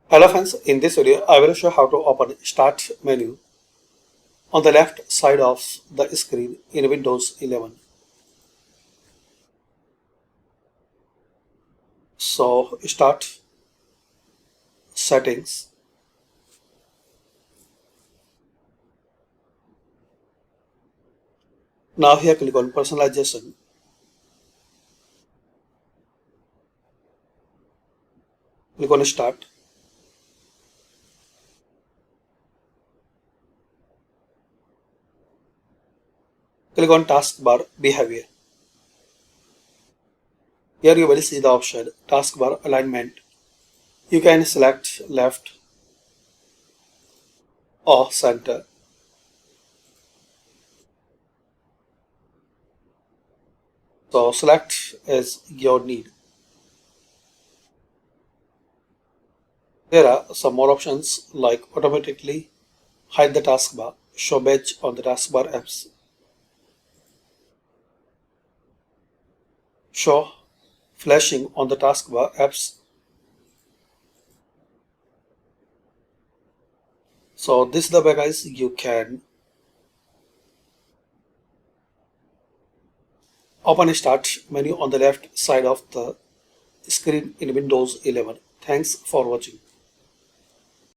Hello friends, in this video I will show how to open Start menu on the left side of the screen in Windows 11. So start settings. Now here click on personalization. Click on start. Click on taskbar behavior. Here you will see the option taskbar alignment. You can select left or center. So select as your need. There are some more options like automatically hide the taskbar, show badge on the taskbar apps, show flashing on the taskbar apps. So this is the way guys you can open a start menu on the left side of the screen in Windows 11. Thanks for watching.